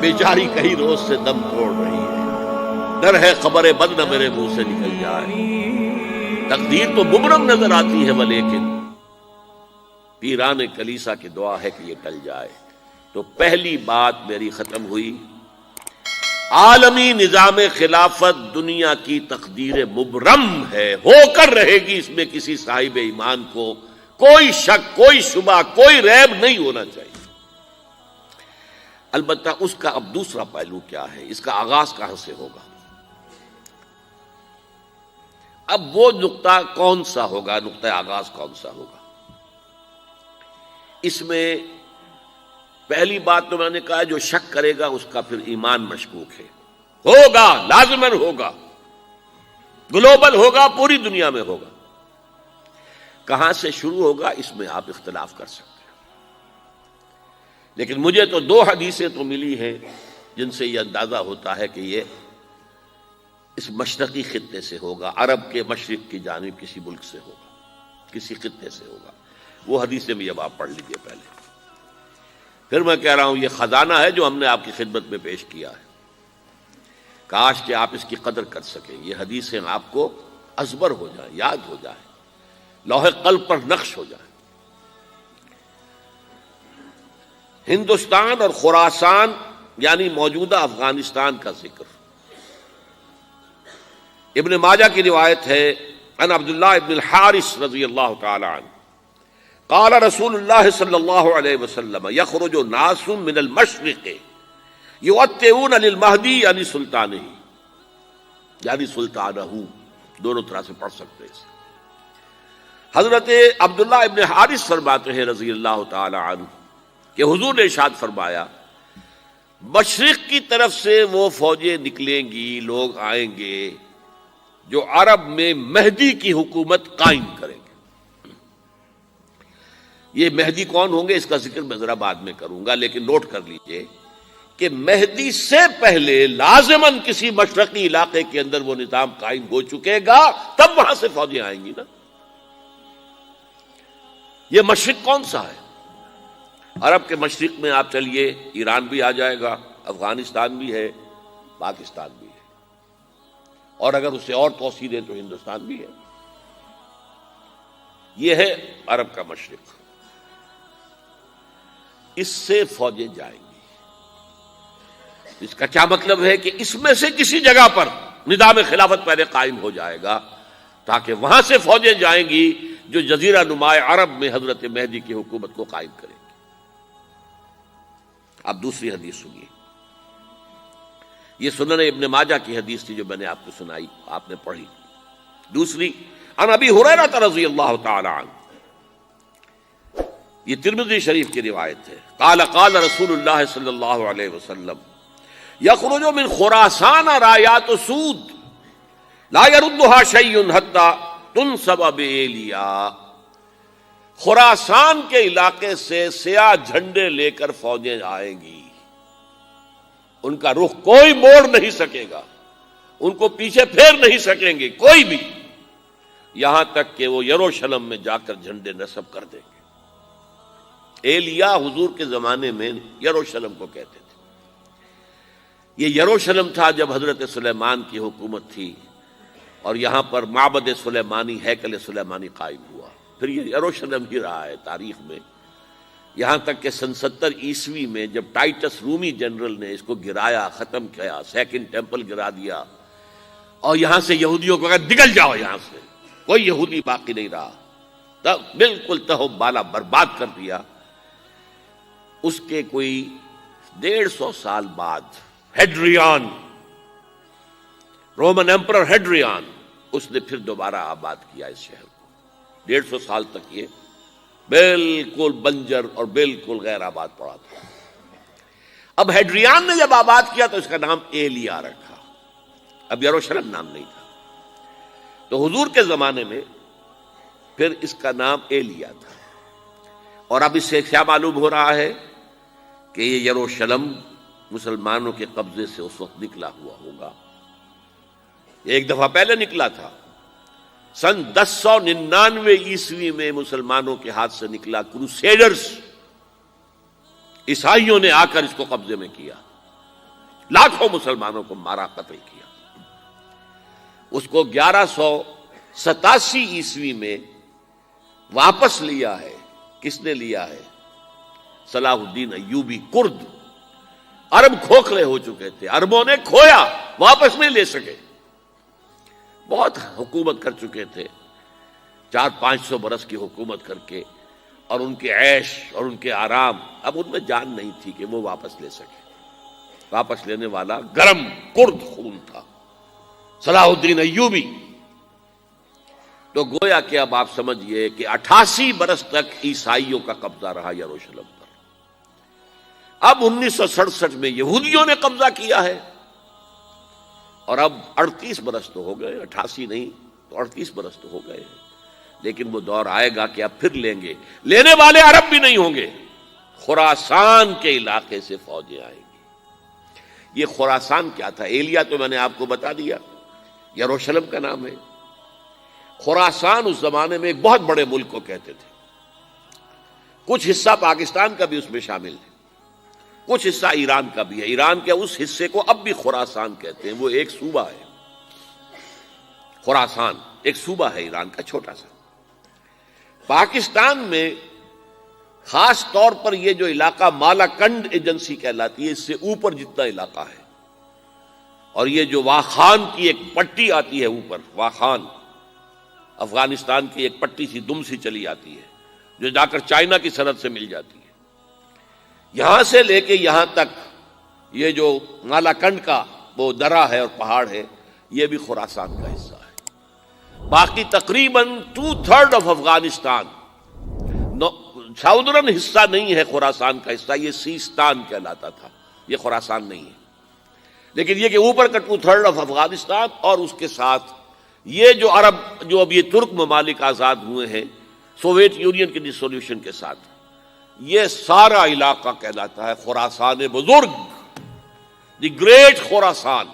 بیچاری کئی روز سے دم توڑ رہی ہے، ڈر ہے خبر بد نہ میرے منہ سے نکل جائے۔ تقدیر تو مبرم نظر آتی ہے ولیکن پیران کلیسا کی دعا ہے کہ یہ ٹل جائے۔ تو پہلی بات میری ختم ہوئی، عالمی نظام خلافت دنیا کی تقدیر مبرم ہے، ہو کر رہے گی، اس میں کسی صاحب ایمان کو کوئی شک، کوئی شبہ، کوئی ریب نہیں ہونا چاہیے۔ البتہ اس کا اب دوسرا پہلو کیا ہے، اس کا آغاز کہاں سے ہوگا؟ اب وہ نقطہ کون سا ہوگا، نقطہ آغاز کون سا ہوگا؟ اس میں پہلی بات تو میں نے کہا جو شک کرے گا اس کا پھر ایمان مشکوک ہے، ہوگا، لازماً ہوگا، گلوبل ہوگا، پوری دنیا میں ہوگا۔ کہاں سے شروع ہوگا اس میں آپ اختلاف کر سکتے ہیں، لیکن مجھے تو دو حدیثیں تو ملی ہیں جن سے یہ اندازہ ہوتا ہے کہ یہ اس مشرقی خطے سے ہوگا، عرب کے مشرق کی جانب کسی ملک سے ہوگا، کسی خطے سے ہوگا۔ وہ حدیثیں بھی اب آپ پڑھ لیجئے پہلے، پھر میں کہہ رہا ہوں یہ خزانہ ہے جو ہم نے آپ کی خدمت میں پیش کیا ہے، کاش کہ آپ اس کی قدر کر سکیں، یہ حدیثیں آپ کو ازبر ہو جائیں، یاد ہو جائیں، لوح قلب پر نقش ہو جائیں۔ ہندوستان اور خراسان یعنی موجودہ افغانستان کا ذکر ابن ماجہ کی روایت ہے، عن عبداللہ ابن الحارث رضی اللہ تعالی عنہ قال رسول اللہ صلی اللہ علیہ وسلم یخرج ناس من المشرق یؤتئون للمہدی یعنی سلطانہ، یعنی سلطانہ، دونوں طرح سے پڑھ سکتے ہیں۔ حضرت عبداللہ ابن حارث فرماتے ہیں رضی اللہ تعالی عنہ کہ حضور نے ارشاد فرمایا مشرق کی طرف سے وہ فوجیں نکلیں گی، لوگ آئیں گے جو عرب میں مہدی کی حکومت قائم کریں گے۔ یہ مہدی کون ہوں گے اس کا ذکر میں ذرا بعد میں کروں گا، لیکن نوٹ کر لیجئے کہ مہدی سے پہلے لازماً کسی مشرقی علاقے کے اندر وہ نظام قائم ہو چکے گا، تب وہاں سے فوجیں آئیں گی نا۔ یہ مشرق کون سا ہے؟ عرب کے مشرق میں آپ چلیے، ایران بھی آ جائے گا، افغانستان بھی ہے، پاکستان بھی ہے، اور اگر اسے اور توسیع دیں تو ہندوستان بھی ہے۔ یہ ہے عرب کا مشرق، اس سے فوجیں جائیں گی۔ اس کا کیا مطلب ہے کہ اس میں سے کسی جگہ پر نظام خلافت پہلے قائم ہو جائے گا تاکہ وہاں سے فوجیں جائیں گی جو جزیرہ نما عرب میں حضرت مہدی کی حکومت کو قائم کریں گی۔ اب دوسری حدیث سنیے، یہ سنن ابن ماجہ کی حدیث تھی جو میں نے آپ کو سنائی، آپ نے پڑھی۔ دوسری عن ابی ہریرہ رضی اللہ تعالی عنہ، یہ ترمذی شریف کی روایت ہے، قال قال رسول اللہ صلی اللہ علیہ وسلم یخرج من خراسان رایات سود لا يردها شیء حتی تنصب بایلیا، خراسان کے علاقے سے سیاہ جھنڈے لے کر فوجیں آئیں گی، ان کا رخ کوئی موڑ نہیں سکے گا، ان کو پیچھے پھیر نہیں سکیں گے کوئی بھی، یہاں تک کہ وہ یروشلم میں جا کر جھنڈے نصب کر دیں گے۔ ایلیا حضور کے زمانے میں یروشلم کو کہتے تھے۔ یہ یروشلم تھا جب حضرت سلیمان کی حکومت تھی اور یہاں پر معبد سلیمانی، ہیکل سلیمانی قائم ہوا، پھر یہ یروشلم ہی رہا ہے تاریخ میں، یہاں تک کہ سن 70 عیسوی میں جب ٹائٹس رومی جنرل نے اس کو گرایا، ختم کیا، سیکنڈ ٹیمپل گرا دیا، اور یہاں سے یہودیوں کو کہا نکل جاؤ یہاں سے، کوئی یہودی باقی نہیں رہا، تب بالکل تہو بالا برباد کر دیا۔ اس کے کوئی 150 سال بعد ہیڈریان، رومن ایمپرر ہیڈریان، اس نے پھر دوبارہ آباد کیا اس شہر کو۔ 150 سال تک یہ بالکل بنجر اور بالکل غیر آباد پڑا تھا۔ اب ہیڈریان نے جب آباد کیا تو اس کا نام ایلیا رکھا، اب یروشلم نام نہیں تھا، تو حضور کے زمانے میں پھر اس کا نام ایلیا تھا۔ اور اب اس سے کیا معلوم ہو رہا ہے کہ یہ یروشلم مسلمانوں کے قبضے سے اس وقت نکلا ہوا ہوگا، ایک دفعہ پہلے نکلا تھا، سن 1099 عیسوی میں مسلمانوں کے ہاتھ سے نکلا، کروسیڈرز عیسائیوں نے آ کر اس کو قبضے میں کیا، لاکھوں مسلمانوں کو مارا، قتل کیا۔ اس کو 1187 عیسوی میں واپس لیا ہے۔ کس نے لیا ہے؟ صلاح الدین ایوبی کرد۔ عرب کھوکھلے ہو چکے تھے، عربوں نے کھویا، واپس نہیں لے سکے۔ بہت حکومت کر چکے تھے، 400-500 برس کی حکومت کر کے، اور ان کے عیش اور ان کے آرام، اب ان میں جان نہیں تھی کہ وہ واپس لے سکے۔ واپس لینے والا گرم کرد خون تھا، صلاح الدین ایوبی۔ تو گویا کہ اب آپ سمجھئے کہ 88 برس تک عیسائیوں کا قبضہ رہا یروشلم پر۔ اب 1967 میں یہودیوں نے قبضہ کیا ہے، اور اب 38 برس تو ہو گئے، 88 نہیں تو 38 برس تو ہو گئے ہیں۔ لیکن وہ دور آئے گا کہ اب پھر لیں گے، لینے والے عرب بھی نہیں ہوں گے، خراسان کے علاقے سے فوجیں آئیں گی۔ یہ خراسان کیا تھا؟ ایلیا تو میں نے آپ کو بتا دیا، یروشلم کا نام ہے۔ خراسان اس زمانے میں ایک بہت بڑے ملک کو کہتے تھے، کچھ حصہ پاکستان کا بھی اس میں شامل ہے، کچھ حصہ ایران کا بھی ہے۔ ایران کے اس حصے کو اب بھی خراسان کہتے ہیں، وہ ایک صوبہ ہے۔ خراسان ایک صوبہ ہے ایران کا، چھوٹا سا۔ پاکستان میں خاص طور پر یہ جو علاقہ مالاکنڈ ایجنسی کہلاتی ہے، اس سے اوپر جتنا علاقہ ہے، اور یہ جو واخان کی ایک پٹی آتی ہے اوپر، واخان افغانستان کی ایک پٹی سی دم سی چلی آتی ہے جو جا کر چائنا کی سرحد سے مل جاتی ہے، یہاں سے لے کے یہاں تک یہ جو مالاکنڈ کا وہ درہ ہے اور پہاڑ ہے، یہ بھی خراسان کا حصہ ہے۔ باقی تقریباً 2/3 آف افغانستان، ساؤدرن حصہ نہیں ہے خراسان کا حصہ، یہ سیستان کہلاتا تھا، یہ خراسان نہیں ہے۔ لیکن یہ کہ اوپر کا 2/3 آف افغانستان، اور اس کے ساتھ یہ جو عرب، جو اب یہ ترک ممالک آزاد ہوئے ہیں سوویت یونین کے ڈسولوشن کے ساتھ، یہ سارا علاقہ کہلاتا ہے خراسان بزرگ، دی گریٹ خراسان۔